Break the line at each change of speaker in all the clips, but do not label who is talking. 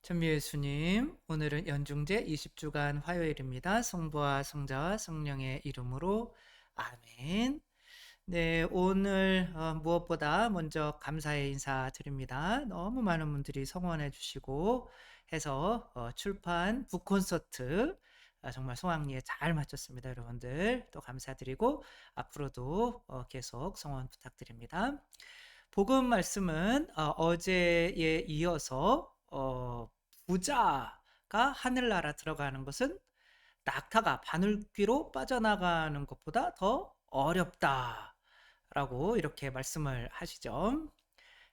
천미 예수님, 오늘은 연중제 20주간 화요일입니다. 성부와 성자와 성령의 이름으로 아멘. 네, 오늘 무엇보다 먼저 감사의 인사 드립니다. 너무 많은 분들이 성원해 주시고 해서 출판 북콘서트 정말 성황리에 잘 마쳤습니다. 여러분들 또 감사드리고 앞으로도 계속 성원 부탁드립니다. 복음 말씀은 어제에 이어서 부자가 하늘나라 들어가는 것은 낙타가 바늘귀로 빠져나가는 것보다 더 어렵다라고 이렇게 말씀을 하시죠.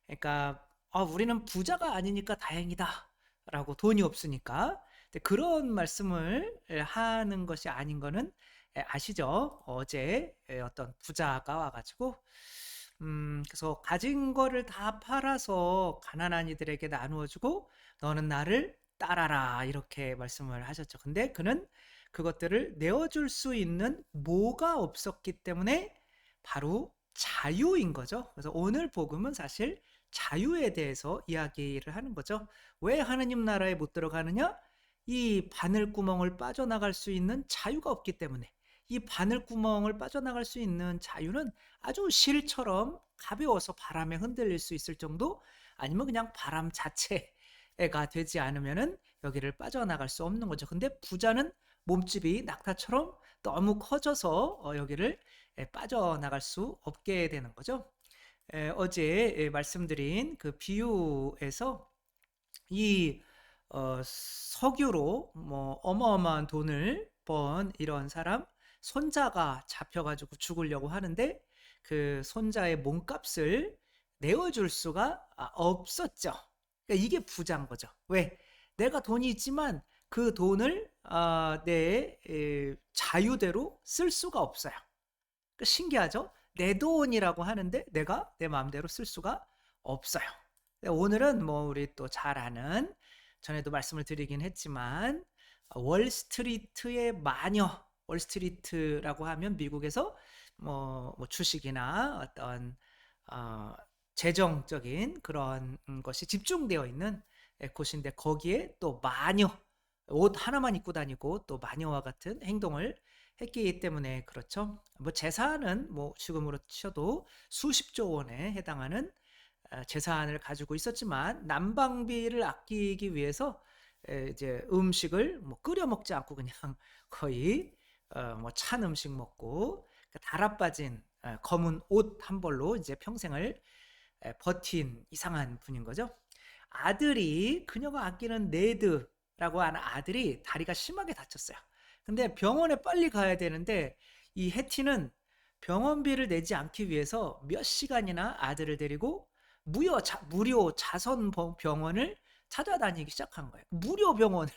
그러니까 우리는 부자가 아니니까 다행이다라고 돈이 없으니까. 근데 그런 말씀을 하는 것이 아닌 거는 아시죠? 어제 어떤 부자가 와가지고 그래서 가진 거를 다 팔아서 가난한 이들에게 나누어 주고 너는 나를 따라라 이렇게 말씀을 하셨죠. 근데 그는 그것들을 내어줄 수 있는 뭐가 없었기 때문에 바로 자유인 거죠. 그래서 오늘 복음은 사실 자유에 대해서 이야기를 하는 거죠. 왜 하느님 나라에 못 들어가느냐? 이 바늘구멍을 빠져나갈 수 있는 자유가 없기 때문에. 이 바늘구멍을 빠져나갈 수 있는 자유는 아주 실처럼 가벼워서 바람에 흔들릴 수 있을 정도, 아니면 그냥 바람 자체가 되지 않으면은 여기를 빠져나갈 수 없는 거죠. 근데 부자는 몸집이 낙타처럼 너무 커져서 여기를 빠져나갈 수 없게 되는 거죠. 어제 말씀드린 그 비유에서 이 석유로 뭐 어마어마한 돈을 번 이런 사람 손자가 잡혀가지고 죽으려고 하는데 그 손자의 몸값을 내어줄 수가 없었죠. 그러니까 이게 부자인 거죠. 왜? 내가 돈이 있지만 그 돈을 내 자유대로 쓸 수가 없어요. 그러니까 신기하죠? 내 돈이라고 하는데 내가 내 마음대로 쓸 수가 없어요. 오늘은 뭐 우리 또 잘 아는, 전에도 말씀을 드리긴 했지만 월스트리트의 마녀, 월스트리트라고 하면 미국에서 뭐 주식이나 어떤 어, 재정적인 그런 것이 집중되어 있는 곳인데, 거기에 또 마녀, 옷 하나만 입고 다니고 또 마녀와 같은 행동을 했기 때문에 그렇죠. 뭐 재산은 뭐 지금으로 치셔도 수십조 원에 해당하는 재산을 가지고 있었지만 난방비를 아끼기 위해서 이제 음식을 뭐 끓여 먹지 않고 그냥 거의 뭐 찬 음식 먹고 달아빠진 검은 옷 한 벌로 이제 평생을 버틴 이상한 분인 거죠. 아들이, 그녀가 아끼는 네드라고 하는 아들이 다리가 심하게 다쳤어요. 근데 병원에 빨리 가야 되는데 이 해티는 병원비를 내지 않기 위해서 몇 시간이나 아들을 데리고 무료 자선 병원을 찾아다니기 시작한 거예요. 무료 병원을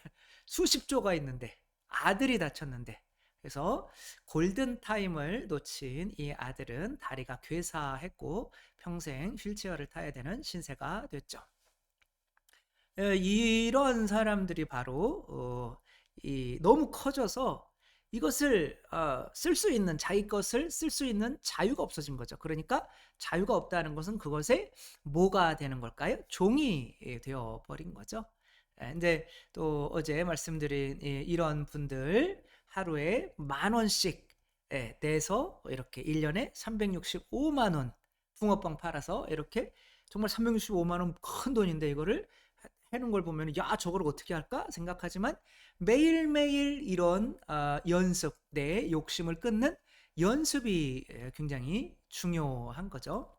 수십조가 있는데 아들이 다쳤는데. 그래서 골든타임을 놓친 이 아들은 다리가 괴사했고 평생 휠체어를 타야 되는 신세가 됐죠. 이런 사람들이 바로 너무 커져서 이것을 쓸 수 있는, 자기 것을 쓸 수 있는 자유가 없어진 거죠. 그러니까 자유가 없다는 것은 그것에 뭐가 되는 걸까요? 종이 되어 버린 거죠. 근데 또 어제 말씀드린 이런 분들 하루에 10,000원씩 내서 이렇게 1년에 365만 원 붕어빵 팔아서 이렇게, 정말 365만 원 큰 돈인데 이거를 해놓은 걸 보면 야 저걸 어떻게 할까 생각하지만 매일매일 이런 연습, 내 욕심을 끊는 연습이 굉장히 중요한 거죠.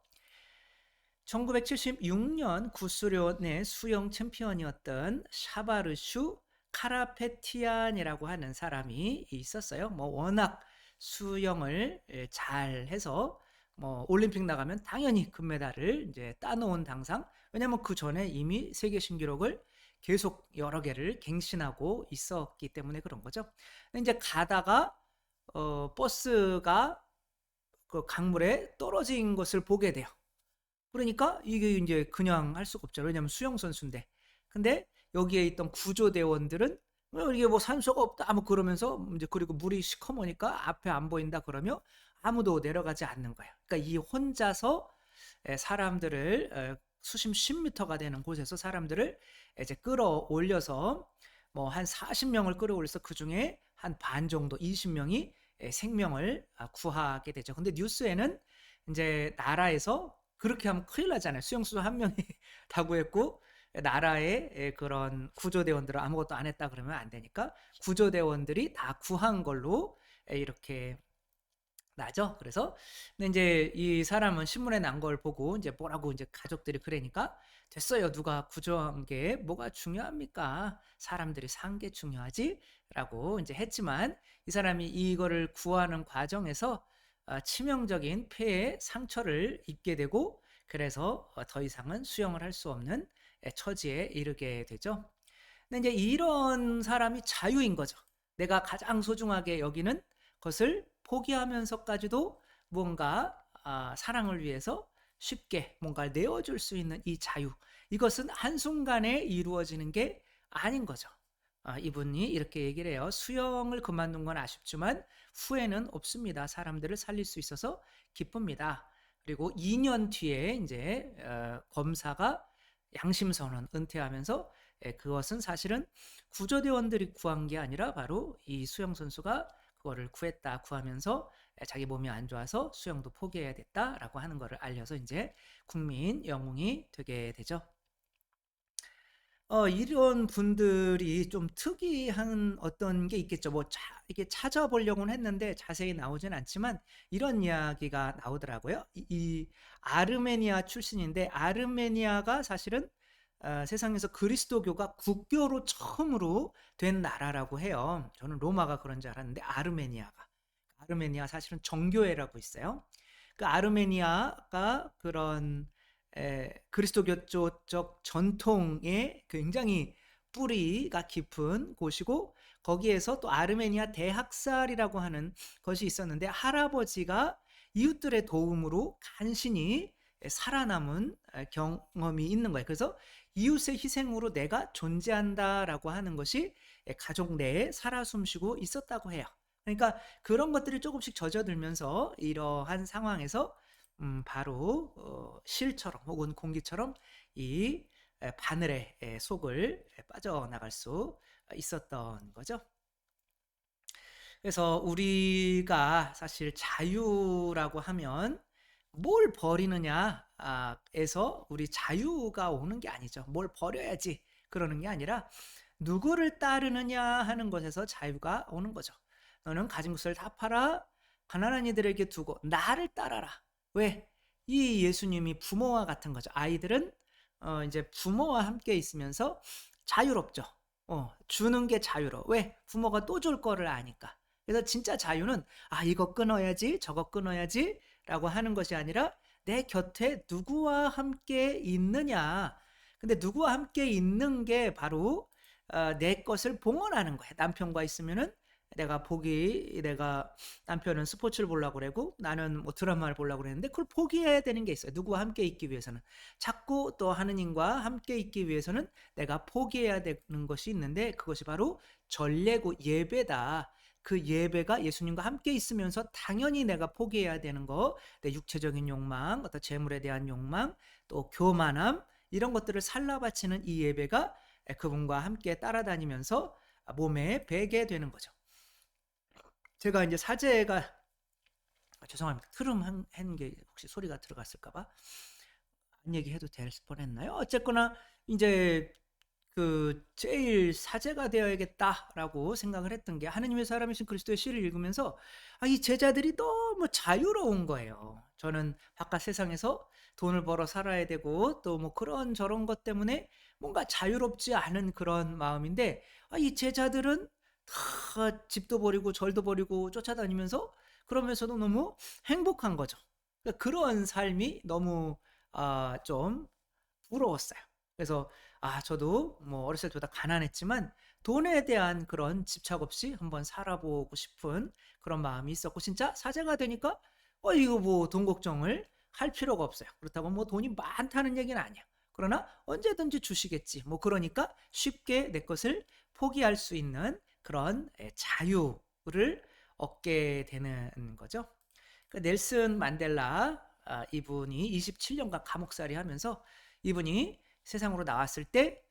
1976년 구수련의 수영 챔피언이었던 샤바르슈 카라페티안이라고 하는 사람이 있었어요. 뭐 워낙 수영을 잘 해서 뭐 올림픽 나가면 당연히 금메달을 이제 따놓은 당상. 왜냐면 그 전에 이미 세계 신기록을 계속 여러 개를 갱신하고 있었기 때문에 그런 거죠. 이제 가다가 버스가 그 강물에 떨어진 것을 보게 돼요. 그러니까 이게 이제 그냥 할 수가 없죠. 왜냐면 수영 선수인데. 근데 여기에 있던 구조대원들은 이게 뭐 산소가 없다 뭐 그러면서 이제, 그리고 물이 시커머니까 앞에 안 보인다 그러며 아무도 내려가지 않는 거예요. 그러니까 이 혼자서 사람들을 수심 10m가 되는 곳에서 사람들을 이제 끌어올려서 뭐 한 40명을 끌어올려서 그중에 한 반 정도 20명이 생명을 구하게 되죠. 근데 뉴스에는 이제 나라에서 그렇게 하면 큰일 나잖아요. 수용소 한 명이 다 구했고 나라의 그런 구조대원들은 아무것도 안 했다 그러면 안 되니까 구조대원들이 다 구한 걸로 이렇게 나죠. 그래서 근데 이제 이 사람은 신문에 난 걸 보고 이제 뭐라고 이제 가족들이 그러니까 됐어요. 누가 구조한 게 뭐가 중요합니까? 사람들이 산 게 중요하지라고 이제 했지만 이 사람이 이거를 구하는 과정에서 치명적인 폐에 상처를 입게 되고 그래서 더 이상은 수영을 할 수 없는 처지에 이르게 되죠. 근데 이제 이런 사람이 자유인 거죠. 내가 가장 소중하게 여기는 것을 포기하면서까지도 뭔가 사랑을 위해서 쉽게 뭔가를 내어줄 수 있는 이 자유. 이것은 한순간에 이루어지는 게 아닌 거죠. 이분이 이렇게 얘기를 해요. 수영을 그만둔 건 아쉽지만 후회는 없습니다. 사람들을 살릴 수 있어서 기쁩니다. 그리고 2년 뒤에 이제 검사가 양심선언 은퇴하면서 그것은 사실은 구조대원들이 구한 게 아니라 바로 이 수영 선수가 그거를 구하면서 자기 몸이 안 좋아서 수영도 포기해야 됐다라고 하는 거를 알려서 이제 국민 영웅이 되게 되죠. 이런 분들이 좀 특이한 어떤 게 있겠죠. 뭐 이게 찾아보려고는 했는데 자세히 나오진 않지만 이런 이야기가 나오더라고요. 이 아르메니아 출신인데 아르메니아가 사실은 세상에서 그리스도교가 국교로 처음으로 된 나라라고 해요. 저는 로마가 그런 줄 알았는데 아르메니아 사실은 정교회라고 있어요. 그 아르메니아가 그런 그리스도교 쪽 전통의 굉장히 뿌리가 깊은 곳이고 거기에서 또 아르메니아 대학살이라고 하는 것이 있었는데 할아버지가 이웃들의 도움으로 간신히 살아남은 경험이 있는 거예요. 그래서 이웃의 희생으로 내가 존재한다라고 하는 것이 가족 내에 살아 숨쉬고 있었다고 해요. 그러니까 그런 것들이 조금씩 젖어들면서 이러한 상황에서 바로 실처럼 혹은 공기처럼 이 바늘의 속을 빠져나갈 수 있었던 거죠. 그래서 우리가 사실 자유라고 하면 뭘 버리느냐에서 우리 자유가 오는 게 아니죠. 뭘 버려야지 그러는 게 아니라 누구를 따르느냐 하는 것에서 자유가 오는 거죠. 너는 가진 것을 다 팔아 가난한 이들에게 두고 나를 따라라. 왜? 이 예수님이 부모와 같은 거죠. 아이들은 이제 부모와 함께 있으면서 자유롭죠. 주는 게 자유로워. 왜? 부모가 또 줄 거를 아니까. 그래서 진짜 자유는 이거 끊어야지 저거 끊어야지 라고 하는 것이 아니라 내 곁에 누구와 함께 있느냐. 근데 누구와 함께 있는 게 바로 내 것을 봉헌하는 거야. 남편과 있으면은 내가 남편은 스포츠를 보려고 그러고 나는 뭐 드라마를 보려고 그랬는데 그걸 포기해야 되는 게 있어요. 누구와 함께 있기 위해서는. 자꾸 또 하느님과 함께 있기 위해서는 내가 포기해야 되는 것이 있는데 그것이 바로 전례고 예배다. 그 예배가 예수님과 함께 있으면서 당연히 내가 포기해야 되는 거, 내 육체적인 욕망, 어떤 재물에 대한 욕망, 또 교만함 이런 것들을 살라 바치는 이 예배가 그분과 함께 따라다니면서 몸에 배게 되는 거죠. 제가 이제 사제가 죄송합니다. 트름 한 게 혹시 소리가 들어갔을까봐 안 얘기해도 될 뻔했나요? 어쨌거나 이제 그 제일 사제가 되어야겠다라고 생각을 했던 게 하느님의 사람이신 그리스도의 시를 읽으면서 이 제자들이 너무 자유로운 거예요. 저는 바깥 세상에서 돈을 벌어 살아야 되고 또 뭐 그런 저런 것 때문에 뭔가 자유롭지 않은 그런 마음인데 이 제자들은 다 집도 버리고 절도 버리고 쫓아다니면서 그러면서도 너무 행복한 거죠. 그러니까 그런 삶이 너무 좀 부러웠어요. 그래서 저도 뭐 어렸을 때보다 가난했지만 돈에 대한 그런 집착 없이 한번 살아보고 싶은 그런 마음이 있었고 진짜 사제가 되니까 이거 뭐 돈 걱정을 할 필요가 없어요. 그렇다고 뭐 돈이 많다는 얘기는 아니야. 그러나 언제든지 주시겠지. 뭐 그러니까 쉽게 내 것을 포기할 수 있는 그런 자유를 얻게 되는 거죠. 넬슨 만델라 이분이 27년간 감옥살이 하면서 이분이 세상으로 나왔을 때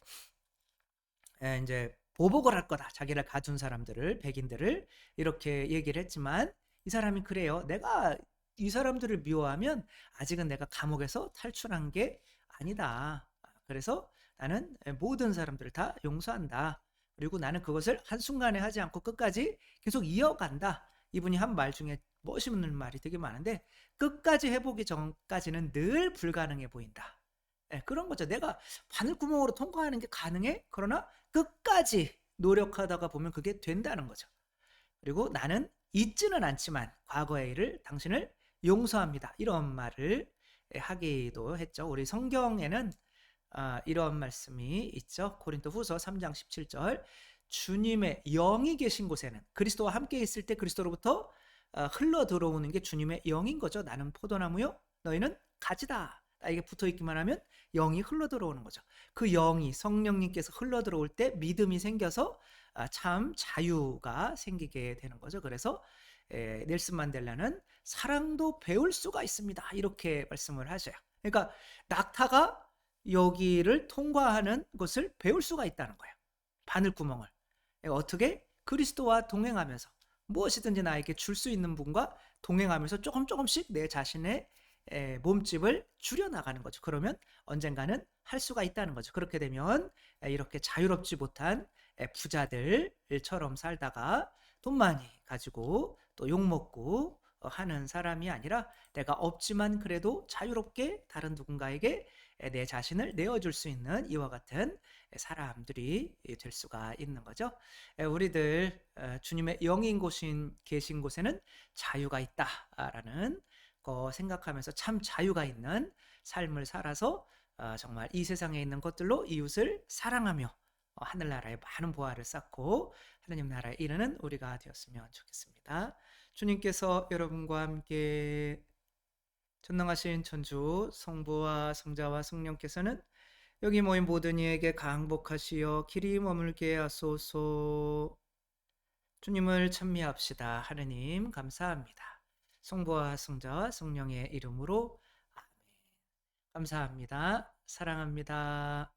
이제 보복을 할 거다. 자기를 가둔 사람들을, 백인들을 이렇게 얘기를 했지만 이 사람이 그래요. 내가 이 사람들을 미워하면 아직은 내가 감옥에서 탈출한 게 아니다. 그래서 나는 모든 사람들을 다 용서한다. 그리고 나는 그것을 한순간에 하지 않고 끝까지 계속 이어간다. 이분이 한 말 중에 멋있는 말이 되게 많은데 끝까지 해보기 전까지는 늘 불가능해 보인다. 그런 거죠. 내가 바늘구멍으로 통과하는 게 가능해? 그러나 끝까지 노력하다가 보면 그게 된다는 거죠. 그리고 나는 잊지는 않지만 과거의 일을 당신을 용서합니다. 이런 말을 하기도 했죠. 우리 성경에는 이런 말씀이 있죠. 고린도후서 3장 17절 주님의 영이 계신 곳에는 그리스도와 함께 있을 때 그리스도로부터 흘러 들어오는 게 주님의 영인 거죠. 나는 포도나무요 너희는 가지다. 나에게 붙어 있기만 하면 영이 흘러 들어오는 거죠. 그 영이 성령님께서 흘러 들어올 때 믿음이 생겨서 참 자유가 생기게 되는 거죠. 그래서 넬슨 만델라는 사랑도 배울 수가 있습니다. 이렇게 말씀을 하셔요. 그러니까 낙타가 여기를 통과하는 것을 배울 수가 있다는 거예요. 바늘구멍을. 어떻게? 그리스도와 동행하면서 무엇이든지 나에게 줄 수 있는 분과 동행하면서 조금씩 내 자신의 몸집을 줄여나가는 거죠. 그러면 언젠가는 할 수가 있다는 거죠. 그렇게 되면 이렇게 자유롭지 못한 부자들처럼 살다가 돈 많이 가지고 또 욕먹고 하는 사람이 아니라 내가 없지만 그래도 자유롭게 다른 누군가에게 내 자신을 내어줄 수 있는 이와 같은 사람들이 될 수가 있는 거죠. 우리들 주님의 영인 곳인 계신 곳에는 자유가 있다라는 거 생각하면서 참 자유가 있는 삶을 살아서 정말 이 세상에 있는 것들로 이웃을 사랑하며 하늘나라에 많은 보화를 쌓고 하나님 나라에 이르는 우리가 되었으면 좋겠습니다. 주님께서 여러분과 함께 전능하신 천주 성부와 성자와 성령께서는 여기 모인 모든 이에게 강복하시어 길이 머물게 하소서. 주님을 찬미합시다. 하느님 감사합니다. 성부와 성자와 성령의 이름으로 아멘. 감사합니다. 사랑합니다.